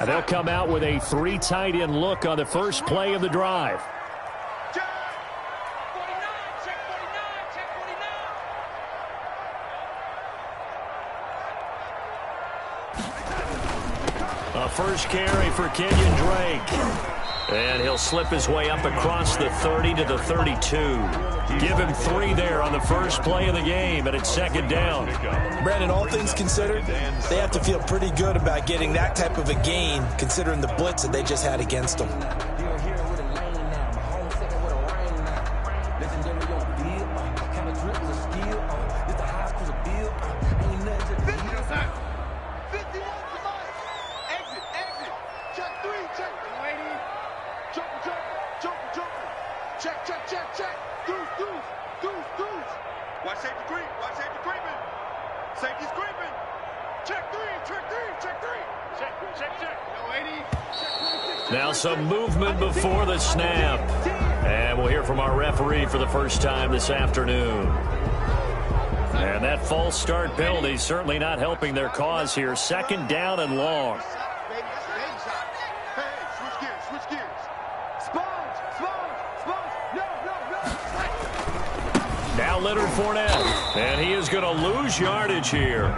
They'll come out with a 3 tight end look on the first play of the drive. A first carry for Kenyon Drake. And he'll slip his way up across the 30 to the 32. Give him 3 there on the first play of the game, and it's second down. Brandon, all things considered, they have to feel pretty good about getting that type of a gain, considering the blitz that they just had against them. Now some movement before the snap. And we'll hear from our referee for the first time this afternoon. And that false start penalty certainly not helping their cause here. Second down and long. Now Leonard Fournette, and he is going to lose yardage here.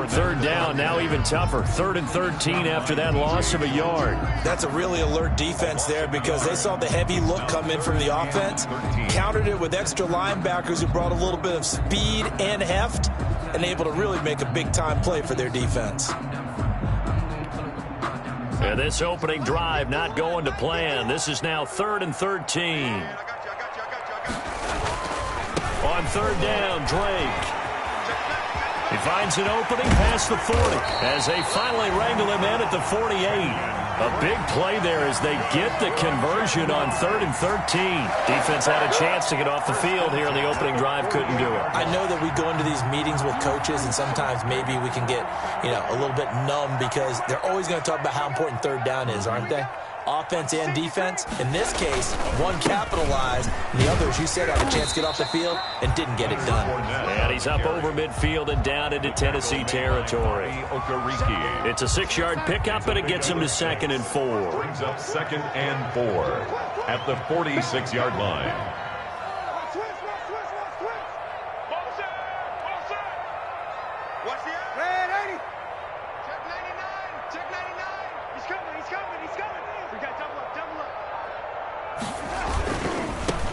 Third down, now even tougher. 3rd and 13 after that loss of a yard. That's a really alert defense there because they saw the heavy look come in from the offense, countered it with extra linebackers who brought a little bit of speed and heft, and able to really make a big-time play for their defense. And this opening drive not going to plan. This is now 3rd and 13. On 3rd down, Drake. He finds an opening past the 40 as they finally wrangle him in at the 48. A big play there as they get the conversion on 3rd and 13. Defense had a chance to get off the field here in the opening drive, couldn't do it. I know that we go into these meetings with coaches, and sometimes maybe we can get, a little bit numb because they're always going to talk about how important 3rd down is, aren't they? Offense and defense. In this case, one capitalized, and the other, as you said, had a chance to get off the field and didn't get it done. And he's up over midfield and down into Tennessee territory. It's a 6-yard pickup, and it gets him to 2nd and 4. Brings up 2nd and 4 at the 46-yard line.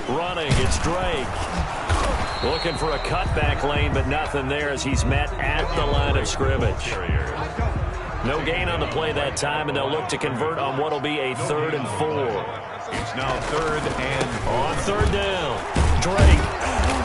Running, it's Drake. Looking for a cutback lane, but nothing there as he's met at the line of scrimmage. No gain on the play that time, and they'll look to convert on what will be a 3rd and 4. It's now 3rd and on 3rd down, Drake.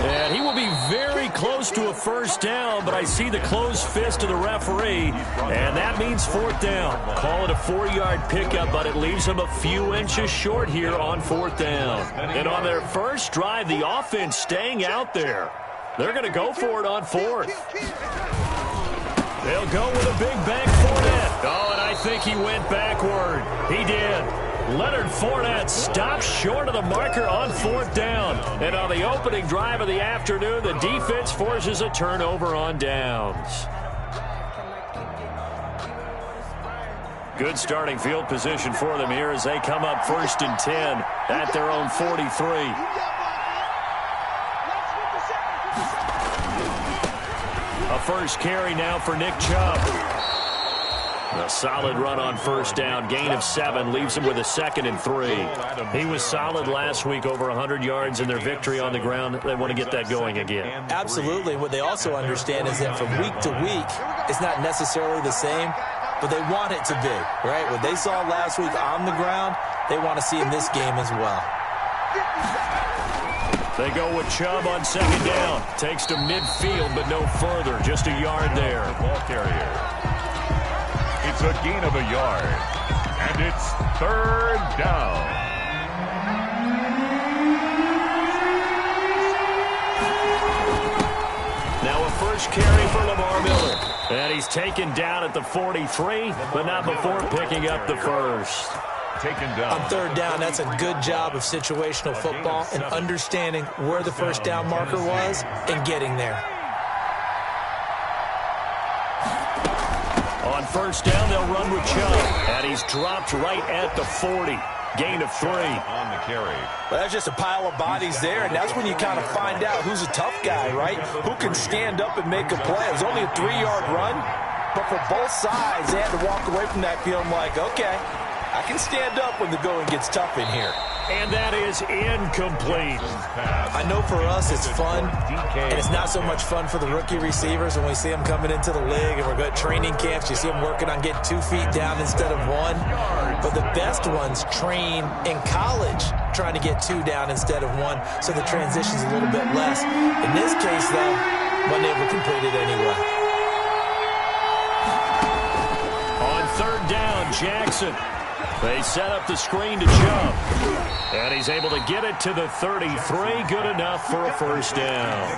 And he will be very close to a first down, but I see the closed fist of the referee, and that means 4th down. Call it a 4-yard pickup, but it leaves him a few inches short here on 4th down. And on their first drive, the offense staying out there. They're going to go for it on 4th. They'll go with a big bank Fournette. Oh, and I think he went backward. He did. Leonard Fournette stops short of the marker on 4th down. And on the opening drive of the afternoon, the defense forces a turnover on downs. Good starting field position for them here as they come up 1st and 10 at their own 43. A first carry now for Nick Chubb. A solid run on 1st down. Gain of 7 leaves him with a 2nd and 3. He was solid last week, over 100 yards in their victory on the ground. They want to get that going again. Absolutely. What they also understand is that from week to week, it's not necessarily the same, but they want it to be, right? What they saw last week on the ground, they want to see in this game as well. They go with Chubb on 2nd down. Takes to midfield, but no further. Just a yard there. Ball carrier. It's a gain of a yard, and it's 3rd down. Now a first carry for Lamar Miller. And he's taken down at the 43, but not before picking up the first. Taken down. On 3rd down, that's a good job of situational football and understanding where the first down marker was and getting there. On first down, they'll run with Chubb. And he's dropped right at the 40. Gain of 3. On the carry. Well, that's just a pile of bodies there, and that's when you kind of find out who's a tough guy, right? Who can stand up and make a play. It was only a 3-yard run, but for both sides, they had to walk away from that field like, okay, I can stand up when the going gets tough in here. And that is incomplete. I know for us it's fun, and it's not so much fun for the rookie receivers when we see them coming into the league and we're good training camps. You see them working on getting 2 feet down instead of 1. But the best ones train in college trying to get 2 down instead of 1, so the transition's a little bit less. In this case, though, wasn't able to complete it anyway. On third down, Jackson. They set up the screen to Chubb. And he's able to get it to the 33. Good enough for a first down.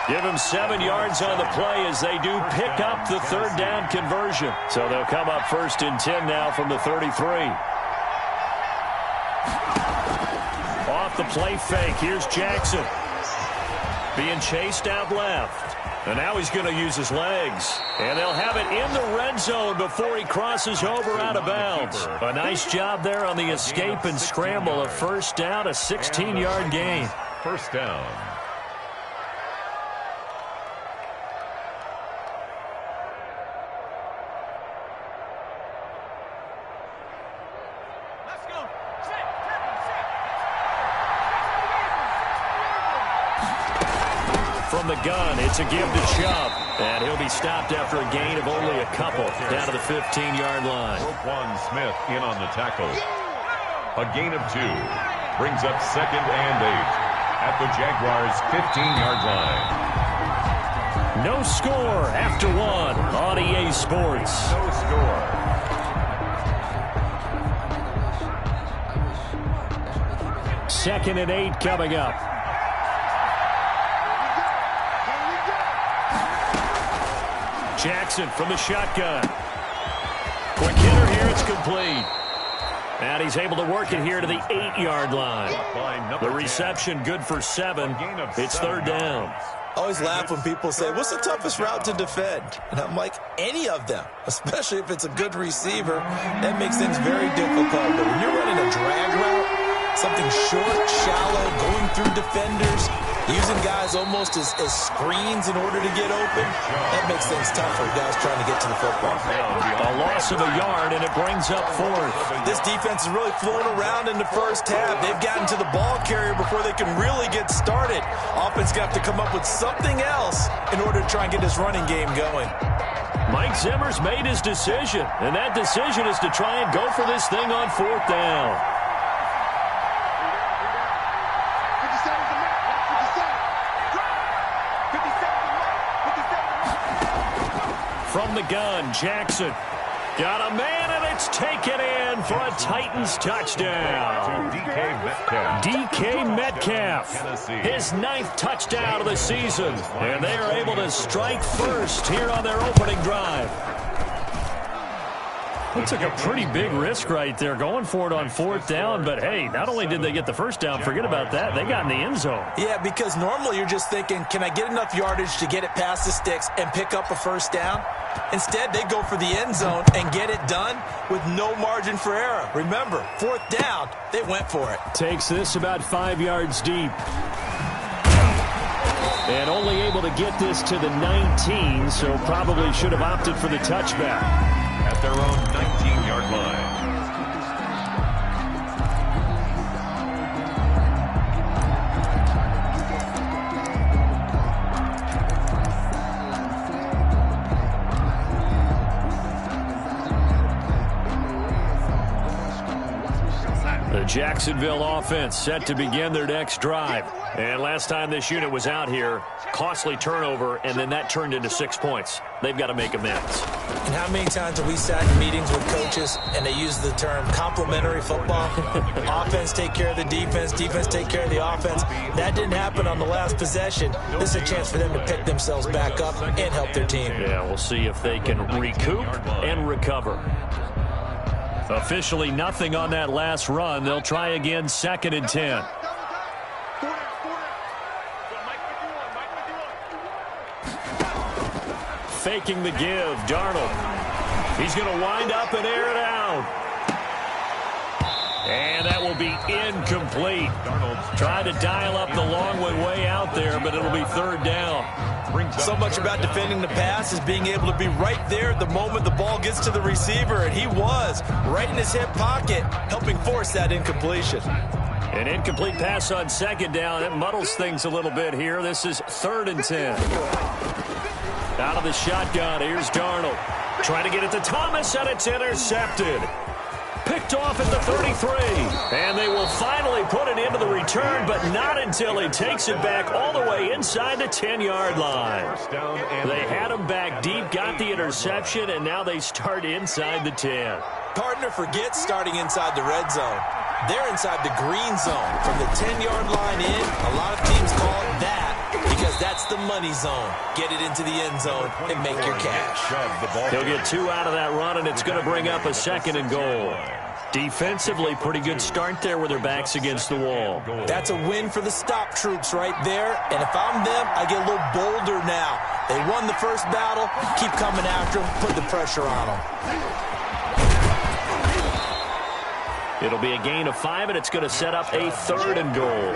Give him 7 yards on the play as they do pick up the third down conversion. So they'll come up first and 10 now from the 33. Off the play fake. Here's Jackson. Being chased out left. And now he's going to use his legs. And they'll have it in the red zone before he crosses over out of bounds. A nice job there on the escape and scramble. A first down, a 16-yard gain. First down. From the gun, it's a give to Chubb. And he'll be stopped after a gain of only a couple down to the 15-yard line. Roquan Smith in on the tackle. A gain of 2. Brings up 2nd and 8 at the Jaguars' 15-yard line. No score after 1 on EA Sports. No score. Second and 8 coming up. Jackson from the shotgun. Quick hitter here, it's complete. And he's able to work it here to the 8-yard line. The reception good for 7. It's third down. I always laugh when people say, what's the toughest route to defend? And I'm like, any of them, especially if it's a good receiver. That makes things very difficult. But when you're running a drag route, something short, shallow, going through defenders, using guys almost as screens in order to get open, that makes things tough for guys trying to get to the football. A loss of a yard, and it brings up 4th. This defense is really flown around in the first half. They've gotten to the ball carrier before they can really get started. Offense going to have to come up with something else in order to try and get this running game going. Mike Zimmer's made his decision, and that decision is to try and go for this thing on 4th down. From the gun, Jackson. Got a man, and it's taken in for a Titans touchdown. DK Metcalf, his 9th touchdown of the season. And they are able to strike first here on their opening drive. Looks like a pretty big risk right there, going for it on 4th down. But, hey, not only did they get the first down, forget about that, they got in the end zone. Yeah, because normally you're just thinking, can I get enough yardage to get it past the sticks and pick up a first down? Instead, they go for the end zone and get it done with no margin for error. Remember, 4th down, they went for it. Takes this about 5 yards deep. And only able to get this to the 19, so probably should have opted for the touchback. At their own 19-yard line. The Jacksonville offense set to begin their next drive. And last time this unit was out here, costly turnover, and then that turned into 6 points. They've got to make amends. And how many times have we sat in meetings with coaches and they use the term complementary football? Offense take care of the defense, defense take care of the offense. That didn't happen on the last possession. This is a chance for them to pick themselves back up and help their team. Yeah, we'll see if they can recoup and recover. Officially nothing on that last run. They'll try again, 2nd and 10. Faking the give, Darnold. He's going to wind up and air it out. And that will be incomplete. Tried to dial up the long way out there, but it'll be third down. So much about defending the pass is being able to be right there at the moment the ball gets to the receiver, and he was right in his hip pocket, helping force that incompletion. An incomplete pass on second down. That muddles things a little bit here. This is 3rd and 10. Out of the shotgun, here's Darnold. Trying to get it to Thomas, and it's intercepted. Picked off at the 33. And they will finally put it into the return, but not until he takes it back all the way inside the 10-yard line. They had him back deep, got the interception, and now they start inside the 10. Partner forgets starting inside the red zone. They're inside the green zone. From the 10-yard line in, a lot of teams call it that because that's the money zone. Get it into the end zone and make your cash. He'll get 2 out of that run, and it's going to bring up a 2nd and goal. Defensively, pretty good start there with their backs against the wall. That's a win for the stop troops right there. And if I'm them, I get a little bolder now. They won the first battle. Keep coming after them. Put the pressure on them. It'll be a gain of 5, and it's going to set up a 3rd and goal.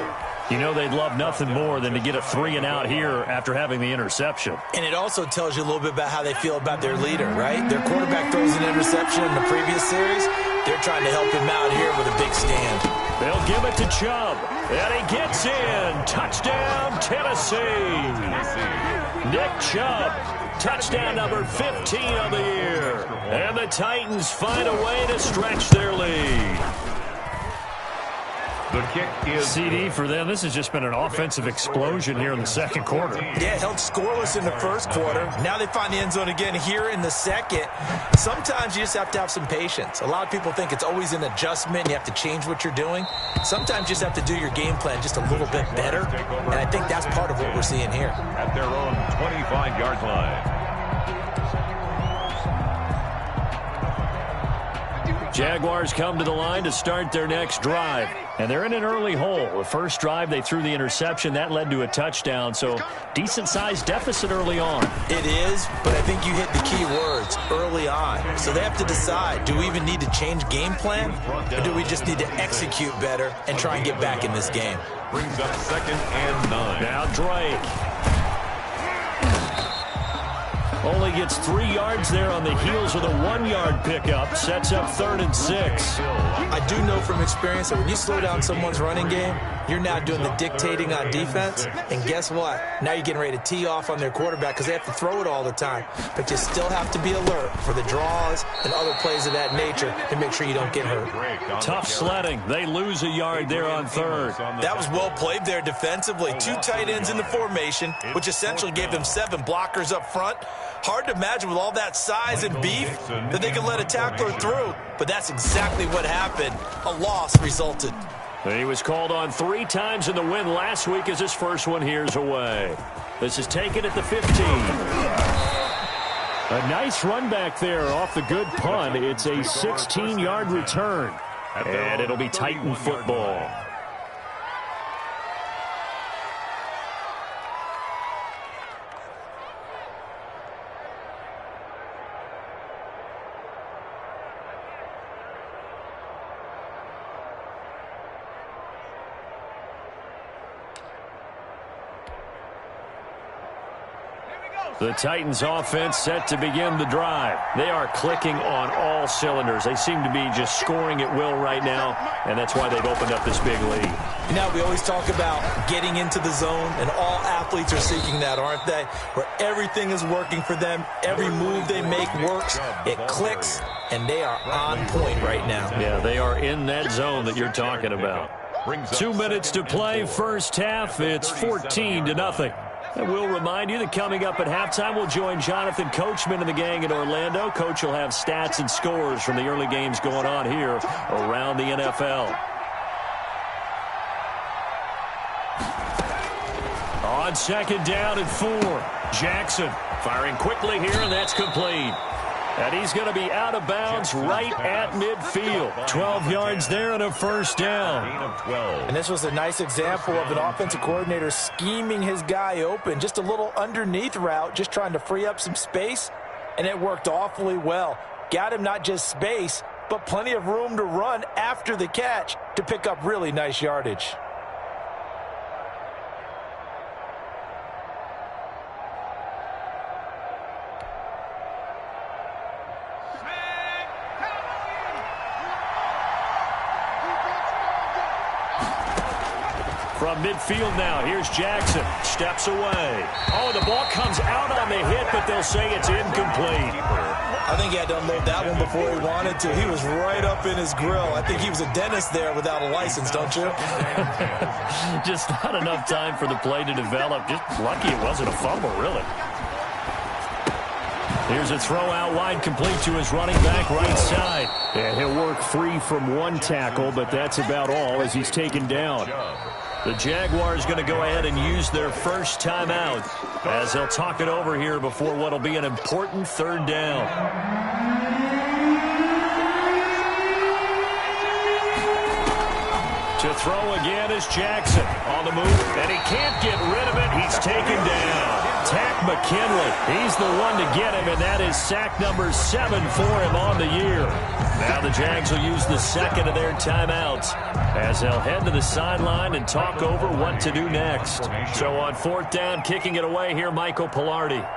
You know they'd love nothing more than to get a 3 and out here after having the interception. And it also tells you a little bit about how they feel about their leader, right? Their quarterback throws an interception in the previous series. They're trying to help him out here with a big stand. They'll give it to Chubb, and he gets in. Touchdown, Tennessee. Nick Chubb, touchdown number 15 of the year. And the Titans find a way to stretch their lead. The kick is CD for them. This has just been an offensive explosion here in the second quarter. Yeah, held scoreless in the first quarter. Now they find the end zone again here in the second. Sometimes you just have to have some patience. A lot of people think it's always an adjustment. You have to change what you're doing. Sometimes you just have to do your game plan just a little bit better. And I think that's part of what we're seeing here. At their own 25-yard line. Jaguars come to the line to start their next drive. And they're in an early hole. The first drive, they threw the interception. That led to a touchdown. So decent-sized deficit early on. It is, but I think you hit the key words, early on. So they have to decide, do we even need to change game plan? Or do we just need to execute better and try and get back in this game? Brings up 2nd and 9. Now Drake. Only gets 3 yards there on the heels of the 1-yard pickup. Sets up 3rd and 6. I do know from experience that when you slow down someone's running game, you're now doing the dictating on defense. And guess what? Now you're getting ready to tee off on their quarterback because they have to throw it all the time. But you still have to be alert for the draws and other plays of that nature to make sure you don't get hurt. Tough sledding. They lose a yard there on 3rd. That was well played there defensively. 2 tight ends in the formation, which essentially gave them 7 blockers up front. Hard to imagine with all that size and beef that they could let a tackler through. But that's exactly what happened. A loss resulted. He was called on 3 times in the win last week as his first one here's away. This is taken at the 15. A nice run back there off the good punt. It's a 16-yard return. And it'll be Titan football. The Titans offense set to begin the drive. They are clicking on all cylinders. They seem to be just scoring at will right now, and that's why they've opened up this big lead. You know, we always talk about getting into the zone, and all athletes are seeking that, aren't they? Where everything is working for them. Every move they make works. It clicks, and they are on point right now. Yeah, they are in that zone that you're talking about. 2 minutes to play, first half. It's 14-0. And we'll remind you that coming up at halftime, we'll join Jonathan Coachman and the gang in Orlando. Coach will have stats and scores from the early games going on here around the NFL. On second down and 4, Jackson firing quickly here, and that's complete. And he's going to be out of bounds right at midfield. 12 yards there and a first down. And this was a nice example of an offensive coordinator scheming his guy open. Just a little underneath route, just trying to free up some space, and it worked awfully well. got him not just space, but plenty of room to run after the catch to pick up really nice yardage. From midfield now, here's Jackson. Steps away. Oh, the ball comes out on the hit, but they'll say it's incomplete. I think he had to unload that one before he wanted to. He was right up in his grill. I think he was a dentist there without a license, don't you? Just not enough time for the play to develop. Just lucky it wasn't a fumble, really. Here's a throw out wide, complete to his running back right side. And he'll work free from one tackle, but that's about all as he's taken down. The Jaguars going to go ahead and use their first timeout as they'll talk it over here before what will be an important third down. To throw again is Jackson on the move, and he can't get rid of it. He's taken down. Tack McKinley, he's the one to get him, and that is sack number 7 for him on the year. Now the Jags will use the second of their timeouts as they'll head to the sideline and talk over what to do next. So on fourth down, kicking it away here, Michael Pilardi.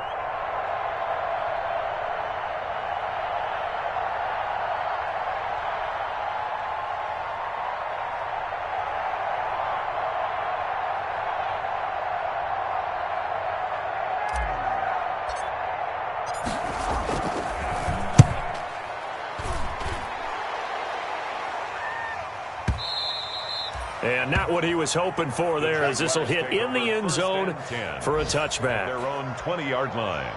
And not what he was hoping for there, as this will hit in the end zone for a touchback. Their own 20-yard line.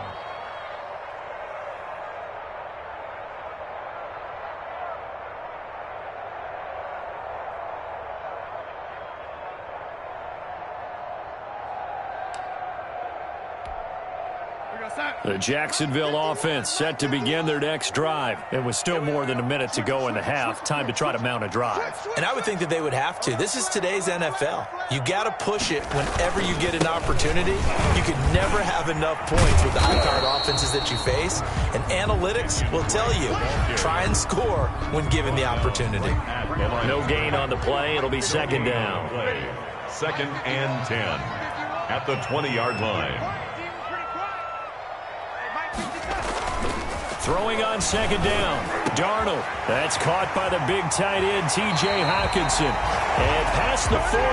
The Jacksonville offense set to begin their next drive. It was still more than a minute to go in the half. Time to try to mount a drive. And I would think that they would have to. This is today's NFL. You got to push it whenever you get an opportunity. You can never have enough points with the high-powered offenses that you face. And analytics will tell you, try and score when given the opportunity. No gain on the play. It'll be second down. Second and 10 at the 20-yard line. Throwing on second down, Darnold. That's caught by the big tight end, T.J. Hockenson. And past the 40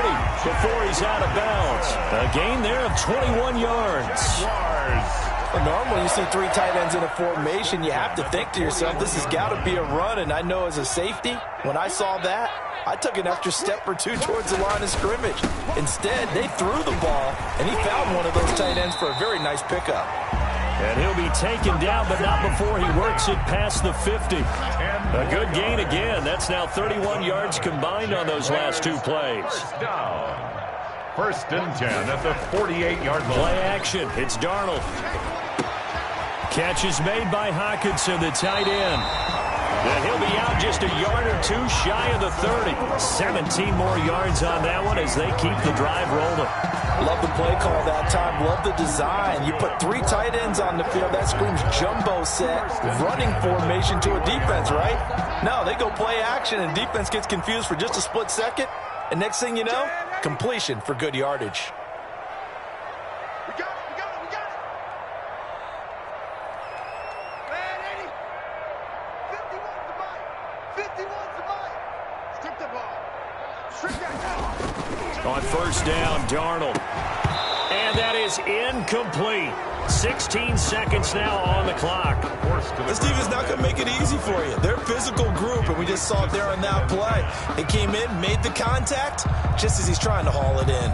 before he's out of bounds. A gain there of 21 yards. Well, normally you see 3 tight ends in a formation, you have to think to yourself, this has got to be a run. And I know as a safety, when I saw that, I took an extra step or two towards the line of scrimmage. Instead, they threw the ball, and he found one of those tight ends for a very nice pickup. And he'll be taken down, but not before he works it past the 50. A good gain again. That's now 31 yards combined on those last 2 plays. First and 10 at the 48-yard line. Play action. It's Darnold. Catch is made by Hockenson, the tight end. And he'll be out just a yard or 2 shy of the 30. 17 more yards on that one as they keep the drive rolling. Love the play call that time. Love the design. You put 3 tight ends on the field. That screams jumbo set, running formation to a defense, right? No, they go play action, and defense gets confused for just a split second. And next thing you know, completion for good yardage. On first down, Darnold. And that is incomplete. 16 seconds now on the clock. This defense is not going to make it easy for you. They're a physical group, and we just saw it there on that play. They came in, made the contact, just as he's trying to haul it in.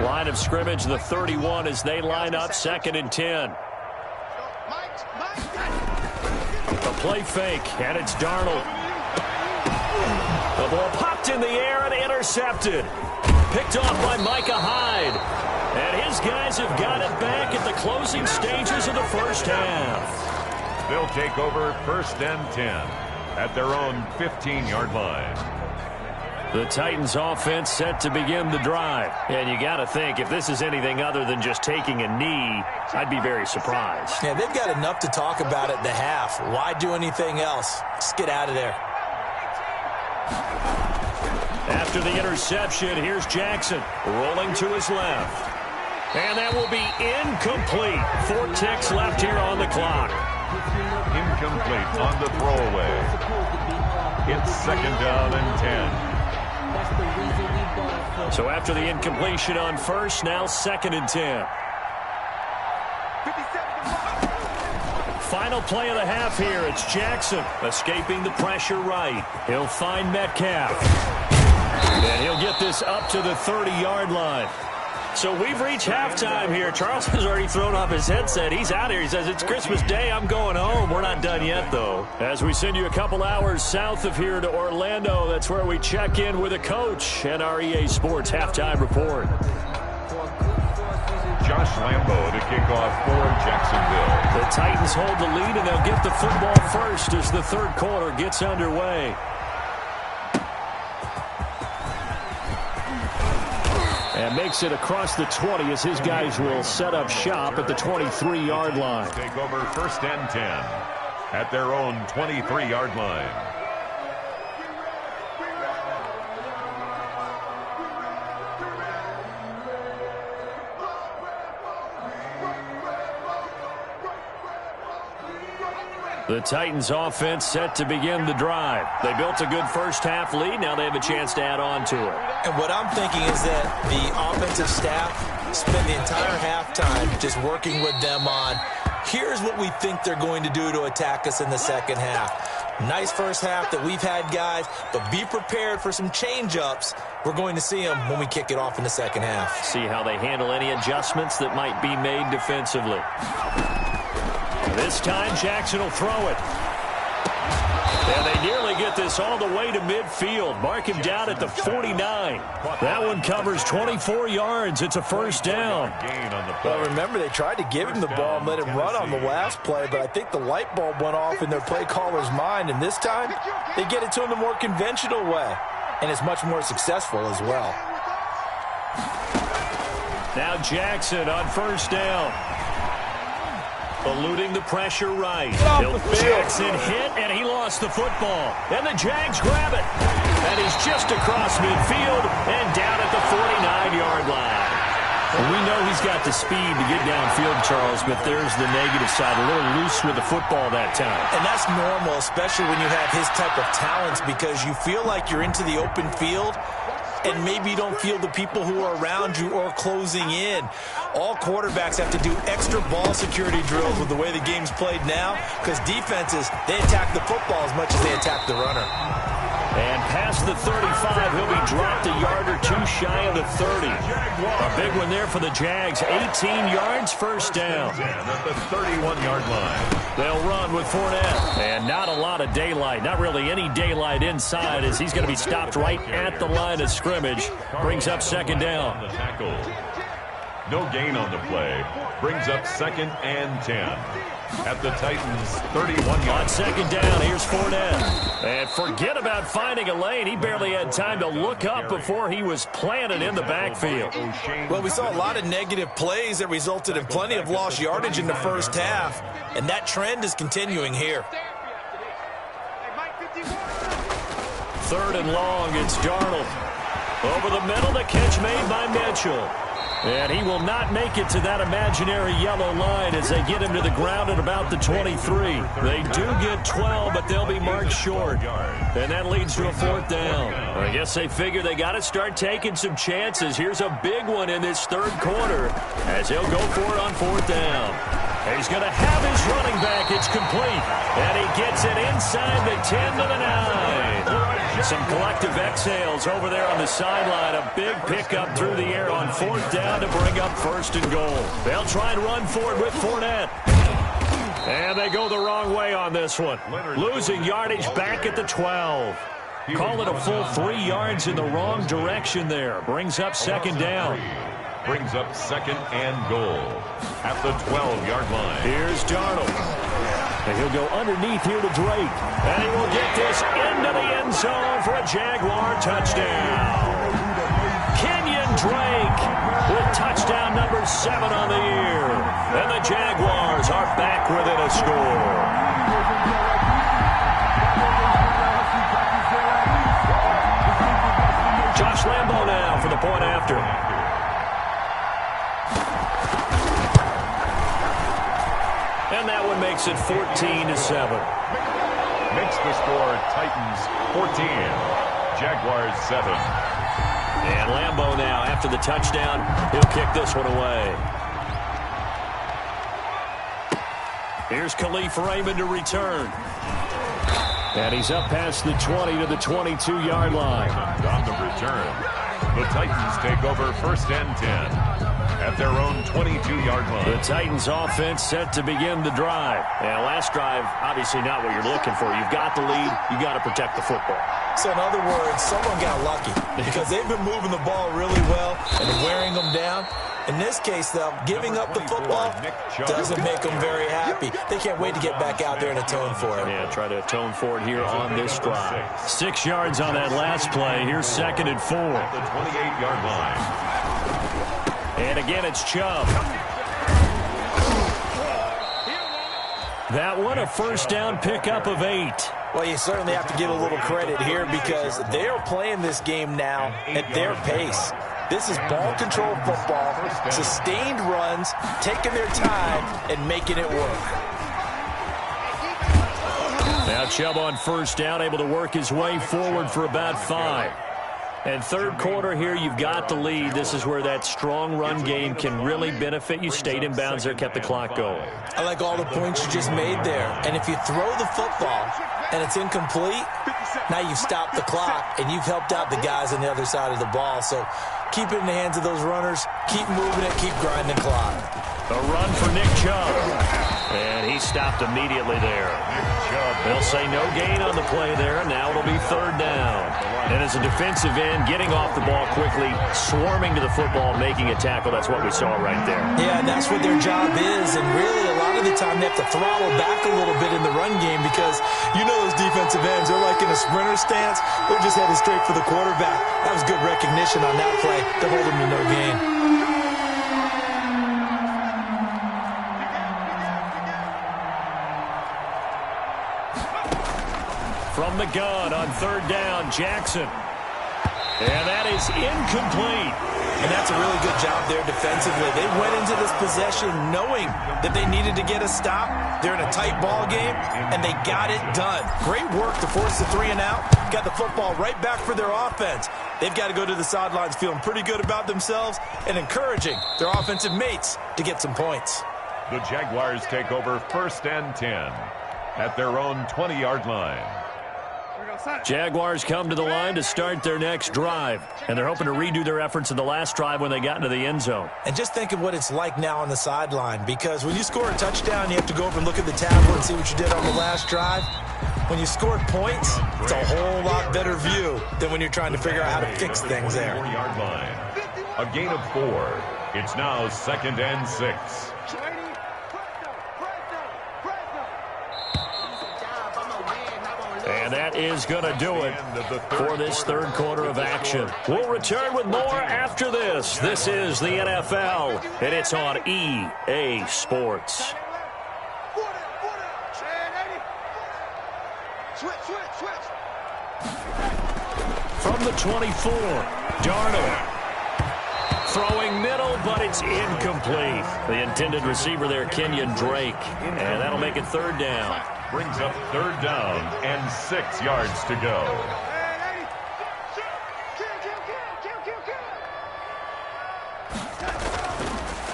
Line of scrimmage, the 31 as they line up, second and 10. A play fake, and it's Darnold. The ball popped in the air and intercepted. Picked off by Micah Hyde. And his guys have got it back at the closing stages of the first half. They'll take over first and 10 at their own 15-yard line. The Titans offense set to begin the drive. And you got to think, if this is anything other than just taking a knee, I'd be very surprised. Yeah, they've got enough to talk about at the half. Why do anything else? Just get out of there. After the interception, here's Jackson rolling to his left. And that will be incomplete. 4 ticks left here on the clock. Incomplete on the throwaway. It's 2nd down and 10. So after the incompletion on first, now 2nd and 10. Final play of the half here. It's Jackson escaping the pressure right. He'll find Metcalf. And he'll get this up to the 30-yard line. So we've reached halftime here. Charles has already thrown off his headset. He's out here. He says, it's Christmas Day. I'm going home. We're not done yet, though. As we send you a couple hours south of here to Orlando, that's where we check in with a coach and our EA Sports halftime report. Josh Lambo to kick off for Jacksonville. The Titans hold the lead, and they'll get the football first as the third quarter gets underway. And makes it across the 20 as his guys will set up shop at the 23-yard line. Take over 1st and 10 at their own 23-yard line. The Titans offense set to begin the drive. They built a good first half lead. Now they have a chance to add on to it. And what I'm thinking is that the offensive staff spent the entire halftime just working with them on, here's what we think they're going to do to attack us in the second half. Nice first half that we've had, guys, but be prepared for some change-ups. We're going to see them when we kick it off in the second half. See how they handle any adjustments that might be made defensively. This time, Jackson will throw it. And they nearly get this all the way to midfield. Mark him down at the 49. That one covers 24 yards. It's a first down. Well, remember, they tried to give him the ball and let him run on the last play, but I think the light bulb went off in their play caller's mind, and this time they get it to him the more conventional way, and it's much more successful as well. Now Jackson on first down. Eluding the pressure right. Jackson hit, and he lost the football. And the Jags grab it. And he's just across midfield and down at the 49-yard line. Well, we know he's got the speed to get downfield, Charles, but there's the negative side. A little loose with the football that time. And that's normal, especially when you have his type of talents, because you feel like you're into the open field, and maybe you don't feel the people who are around you or closing in. All quarterbacks have to do extra ball security drills with the way the game's played now, because defenses, they attack the football as much as they attack the runner. And past the 35, he'll be dropped a yard or two shy of the 30. A big one there for the Jags. 18 yards, first down. At the 31-yard line. They'll run with Fournette. And not a lot of daylight. Not really any daylight inside as he's going to be stopped right at the line of scrimmage. Brings up 2nd down. No gain on the play. Brings up 2nd and 10. At the Titans' 31-yard. On 2nd down, here's Fournette. And forget about finding a lane. He barely had time to look up before he was planted in the backfield. Well, we saw a lot of negative plays that resulted in plenty of lost yardage in the first half, and that trend is continuing here. 3rd and long, it's Darnold. Over the middle, the catch made by Mitchell. And he will not make it to that imaginary yellow line as they get him to the ground at about the 23. They do get 12, but they'll be marked short. And that leads to a 4th down. I guess they figure they got to start taking some chances. Here's a big one in this 3rd quarter as he'll go for it on 4th down. He's going to have his running back. It's complete. And he gets it inside the 10 to the 9. Some collective exhales over there on the sideline. A big pickup through the air on 4th down to bring up 1st and goal. They'll try and run for it with Fournette. And they go the wrong way on this one. Losing yardage back at the 12. Call it a full 3 yards in the wrong direction there. Brings up 2nd down. Brings up 2nd and goal at the 12-yard line. Here's Darnold. And he'll go underneath here to Drake. And he will get this into the end zone for a Jaguar touchdown. Kenyon Drake with touchdown number 7 on the year. And the Jaguars are back within a score. Josh Lambo now for the point after. And that one makes it 14-7. Makes the score Titans 14, Jaguars 7. And Lambo now, after the touchdown, he'll kick this one away. Here's Khalif Raymond to return. And he's up past the 20 to the 22-yard line. On the return, the Titans take over first and 10 at their own 22-yard line. The Titans offense set to begin the drive. And last drive, obviously not what you're looking for. You've got the lead. You got to protect the football. So in other words, someone got lucky because they've been moving the ball really well and wearing them down. In this case, though, giving up the football doesn't make them very happy. They can't wait to get back out there and atone for it. Yeah, try to atone for it here on this drive. 6 yards on that last play. Here's 2nd and 4. At the 28-yard line. And again, it's Chubb. That one, a first down pickup of 8. Well, you certainly have to give a little credit here because they are playing this game now at their pace. This is ball control football, sustained runs, taking their time, and making it work. Now Chubb on first down, able to work his way forward for about 5. And third quarter here, you've got the lead. This is where that strong run game can really benefit you. Stayed in bounds there, kept the clock going. I like all the points you just made there. And if you throw the football and it's incomplete, now you've stopped the clock and you've helped out the guys on the other side of the ball. So keep it in the hands of those runners. Keep moving it. Keep grinding the clock. A run for Nick Chubb. And he stopped immediately there. They'll say no gain on the play there. Now it'll be 3rd down. And as a defensive end, getting off the ball quickly, swarming to the football, making a tackle. That's what we saw right there. Yeah, and that's what their job is. And really, a lot of the time, they have to throttle back a little bit in the run game because you know those defensive ends, they're like in a sprinter stance. They're just headed straight for the quarterback. That was good recognition on that play. They're holding to no gain. From the gun on 3rd down, Jackson. And that is incomplete. And that's a really good job there defensively. They went into this possession knowing that they needed to get a stop. They're in a tight ball game, and they got it done. Great work to force the 3 and out. Got the football right back for their offense. They've got to go to the sidelines feeling pretty good about themselves and encouraging their offensive mates to get some points. The Jaguars take over first and 10 at their own 20-yard line. Jaguars come to the line to start their next drive. And they're hoping to redo their efforts in the last drive when they got into the end zone. And just think of what it's like now on the sideline. Because when you score a touchdown, you have to go over and look at the tablet and see what you did on the last drive. When you scored points, it's a whole lot better view than when you're trying to figure out how to fix things there. 4-yard line. A gain of 4. It's now 2nd and 6. And that is going to do it for this 3rd quarter of action. We'll return with more after this. This is the NFL, and it's on EA Sports. From the 24, Darnold. Throwing middle, but it's incomplete. The intended receiver there, Kenyon Drake. And that'll make it 3rd down. Brings up 3rd down and 6 yards to go.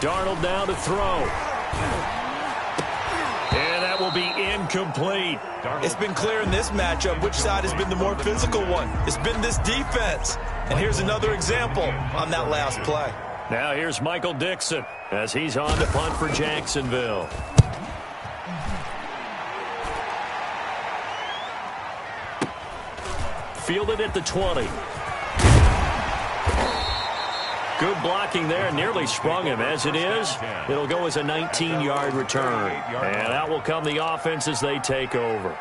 Darnold now to throw. And that will be incomplete. It's been clear in this matchup which side has been the more physical one. It's been this defense. And here's another example on that last play. Now here's Michael Dixon as he's on to punt for Jacksonville. Fielded at the 20. Good blocking there. Nearly sprung him. As it is, it'll go as a 19-yard return. And out will come the offense as they take over.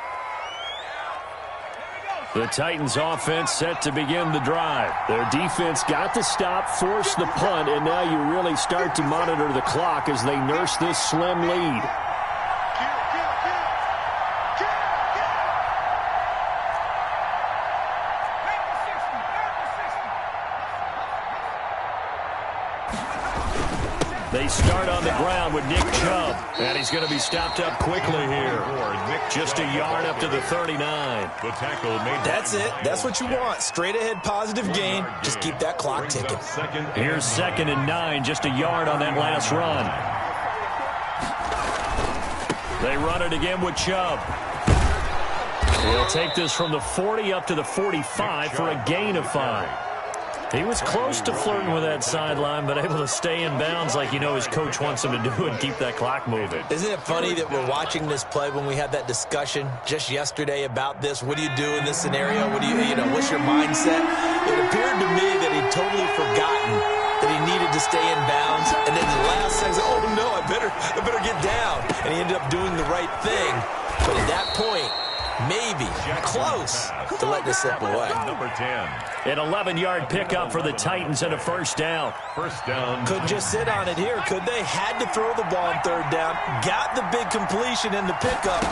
The Titans offense set to begin the drive. Their defense got the stop, forced the punt, and now you really start to monitor the clock as they nurse this slim lead. They start on the ground with Nick Chubb, and he's going to be stopped up quickly here. Just a yard up to the 39. That's it. That's what you want. Straight ahead positive gain. Just keep that clock ticking. Here's 2nd and 9, just a yard on that last run. They run it again with Chubb. He'll take this from the 40 up to the 45 for a gain of 5. He was close to flirting with that sideline, but able to stay in bounds like his coach wants him to do and keep that clock moving. Isn't it funny that we're watching this play when we had that discussion just yesterday about this? What do you do in this scenario? What do what's your mindset? It appeared to me that he'd totally forgotten that he needed to stay in bounds, and then the last second, oh no, I better get down. And he ended up doing the right thing. But at that point, maybe close to let this slip away. Number 10. An 11-yard pickup for the Titans and a first down. First down. Couldn't just sit on it here, could they? Had to throw the ball on 3rd down. Got the big completion in the pickup.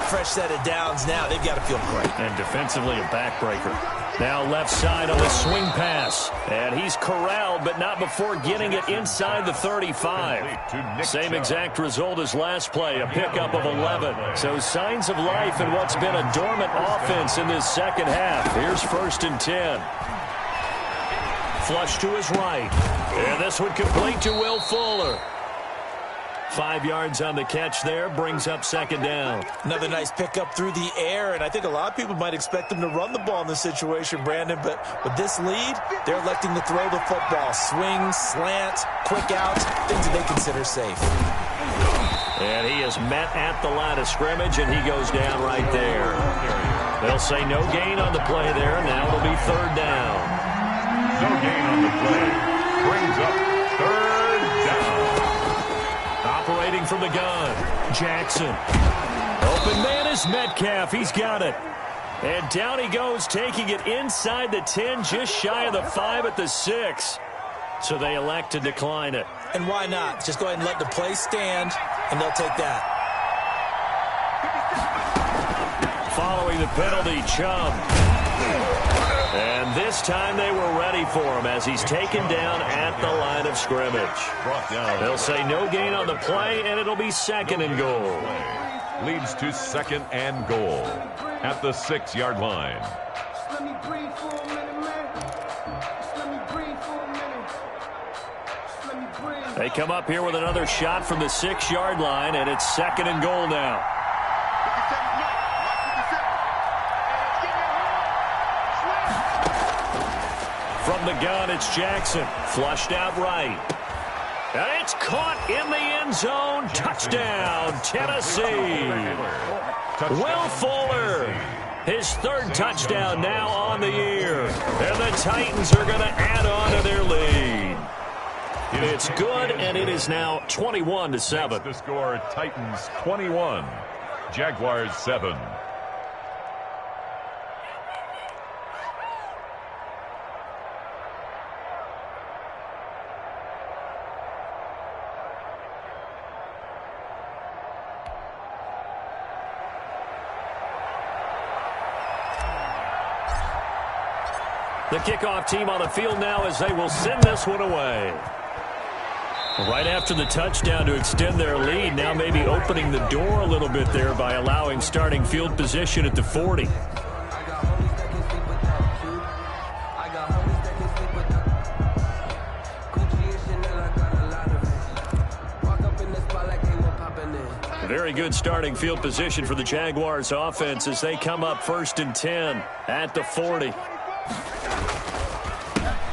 Fresh set of downs now. They've got to feel great. And defensively, a backbreaker. Now left side on the swing pass. And he's corralled, but not before getting it inside the 35. Same exact result as last play, a pickup of 11. So signs of life in what's been a dormant offense in this second half. Here's 1st and 10. Flush to his right. And this one complete to Will Fuller. 5 yards on the catch there, brings up 2nd down. Another nice pickup through the air, and I think a lot of people might expect him to run the ball in this situation, Brandon, but with this lead, they're electing to throw the football. Swings, slants, quick outs, things that they consider safe. And he is met at the line of scrimmage, and he goes down right there. They'll say no gain on the play there, and now it'll be 3rd down. No gain on the play. Brings up 3rd down. Operating from the gun, Jackson. Open man is Metcalf. He's got it. And down he goes, taking it inside the 10, just shy of the 5 at the 6. So they elect to decline it. And why not? Just go ahead and let the play stand, and they'll take that. Following the penalty, Chubb. And this time they were ready for him as he's taken down at the line of scrimmage. They'll say no gain on the play, and it'll be 2nd and goal. Leads to 2nd and goal at the 6-yard line. They come up here with another shot from the 6-yard line, and it's 2nd and goal now. From the gun, it's Jackson. Flushed out right. And it's caught in the end zone. Touchdown, Tennessee. Will Fuller. His 3rd touchdown now on the year. And the Titans are going to add on to their lead. It's good, and it is now 21-7. The score, Titans 21, Jaguars 7. The kickoff team on the field now as they will send this one away. Right after the touchdown to extend their lead, now maybe opening the door a little bit there by allowing starting field position at the 40. Very good starting field position for the Jaguars offense as they come up 1st and 10 at the 40.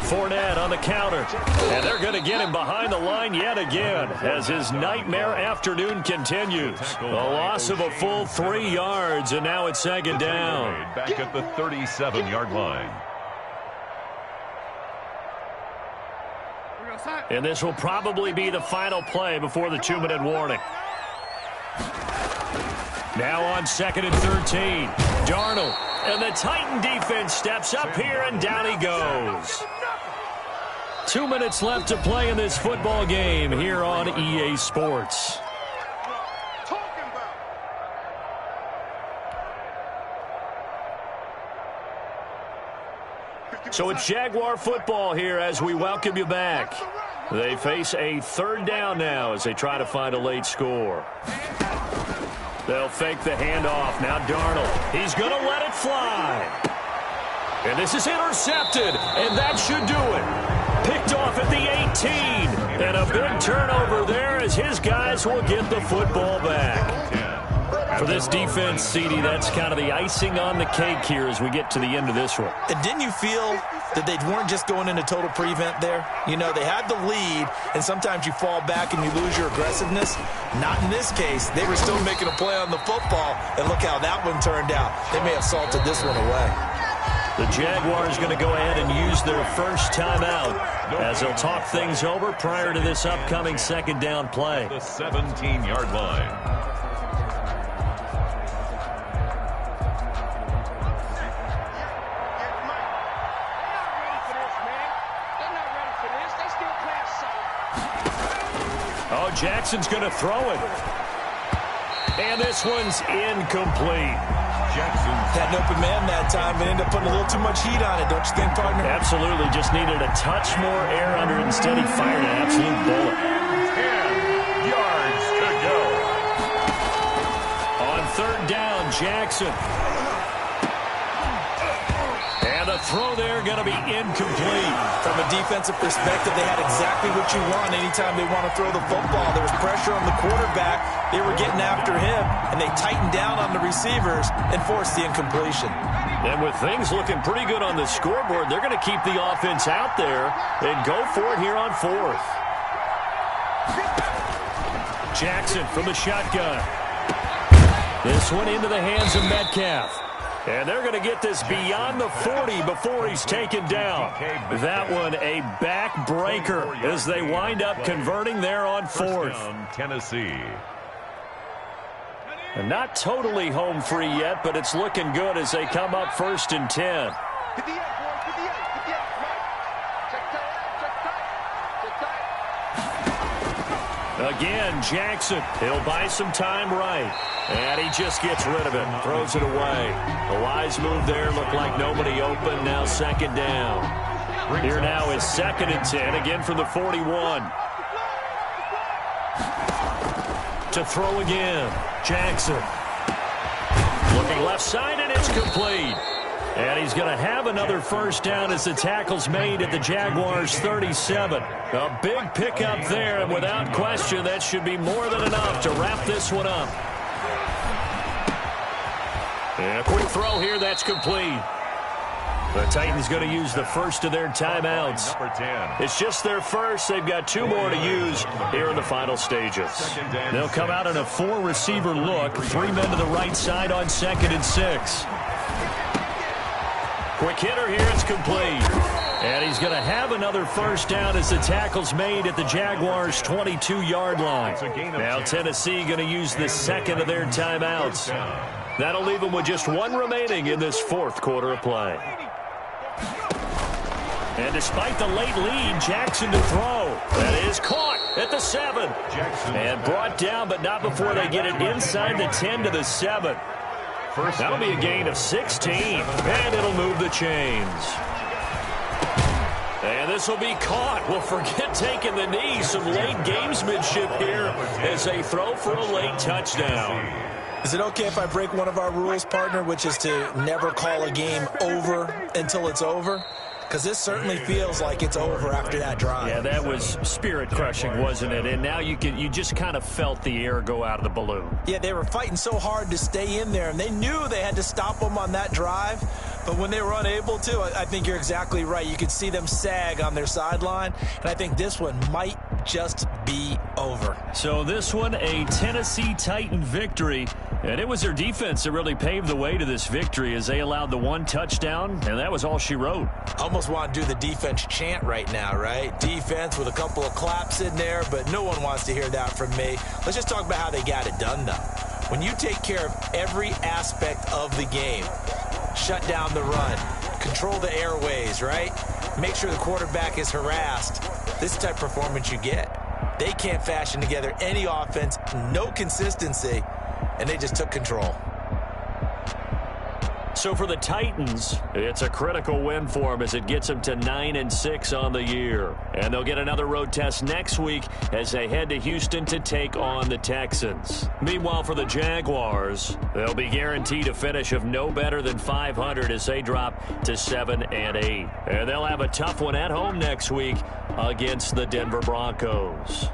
Fournette on the counter, and they're going to get him behind the line yet again as his nightmare afternoon continues. A loss of a full 3 yards, and now it's 2nd down. Back at the 37-yard line. And this will probably be the final play before the 2-minute warning. Now on 2nd and 13. Darnold. And the Titan defense steps up here, and down he goes. 2 minutes left to play in this football game here on EA Sports. So it's Jaguar football here as we welcome you back. They face a 3rd down now as they try to find a late score. They'll fake the handoff. Now Darnold. He's going to let it fly. And this is intercepted, and that should do it. Picked off at the 18. And a big turnover there as his guys will get the football back. For this defense, CD, that's kind of the icing on the cake here as we get to the end of this one. And didn't you feel that they weren't just going into total prevent there? You know, they had the lead, and sometimes you fall back and you lose your aggressiveness. Not in this case. They were still making a play on the football, and look how that one turned out. They may have salted this one away. The Jaguars going to go ahead and use their first timeout as they'll talk things over prior to this upcoming 2nd down play. The 17-yard line. Oh, Jackson's going to throw it. And this one's incomplete. Jackson Had an open man that time, but ended up putting a little too much heat on it, don't you think, partner? Absolutely. Just needed a touch more air under it. Instead, he fired an absolute bullet. 10 yards to go. On 3rd down, Jackson. And the throw there going to be incomplete. From a defensive perspective, they had exactly what you want anytime they want to throw the football. There was pressure on the quarterback. They were getting after him, and they tightened down on the receivers and forced the incompletion. And with things looking pretty good on the scoreboard, they're going to keep the offense out there and go for it here on 4th. Jackson from the shotgun. This one into the hands of Metcalf. And they're going to get this beyond the 40 before he's taken down. That one a backbreaker as they wind up converting there on 4th. Tennessee. And not totally home free yet, but it's looking good as they come up 1st and 10. Again, Jackson. He'll buy some time right. And he just gets rid of it. Throws it away. A wise move there. Looked like nobody open. Now 2nd down. Here now is 2nd and 10. Again from the 41. To throw again. Jackson. Looking left side, and it's complete. And he's going to have another 1st down as the tackle's made at the Jaguars' 37. A big pickup there, and without question, that should be more than enough to wrap this one up. And a quick throw here, that's complete. The Titans going to use the first of their timeouts. Number 10. It's just their first. They've got 2 more to use here in the final stages. They'll come out in a 4-receiver look. 3 men to the right side on 2nd and 6. Quick hitter here, it's complete. And he's going to have another 1st down as the tackle's made at the Jaguars' 22-yard line. Now Tennessee going to use the 2nd of their timeouts. That'll leave them with just 1 remaining in this 4th quarter of play. And despite the late lead, Jackson to throw. That is caught at the 7. And brought down, but not before they get it inside the 10 to the 7. That'll be a gain of 16, and it'll move the chains. And this will be caught. Well, forget taking the knee. Some late gamesmanship here as they throw for a late touchdown. Is it okay if I break one of our rules, partner, which is to never call a game over until it's over? Because this certainly feels like it's over after that drive. Yeah, that was spirit-crushing, wasn't it? And now you just kind of felt the air go out of the balloon. Yeah, they were fighting so hard to stay in there, and they knew they had to stop them on that drive. But when they were unable to, I think you're exactly right. You could see them sag on their sideline, and I think this one might just be over. So this one, a Tennessee Titan victory And it was their defense that really paved the way to this victory as they allowed the one touchdown, and that was all she wrote. Almost want to do the defense chant right now, right? Defense with a couple of claps in there, but no one wants to hear that from me. Let's just talk about how they got it done, though. When you take care of every aspect of the game, shut down the run, control the airways, right? Make sure the quarterback is harassed. This type of performance you get. They can't fashion together any offense, no consistency, and they just took control. So for the Titans, it's a critical win for them as it gets them to 9-6 on the year. And they'll get another road test next week as they head to Houston to take on the Texans. Meanwhile, for the Jaguars, they'll be guaranteed a finish of no better than 500 as they drop to 7-8. And they'll have a tough one at home next week against the Denver Broncos.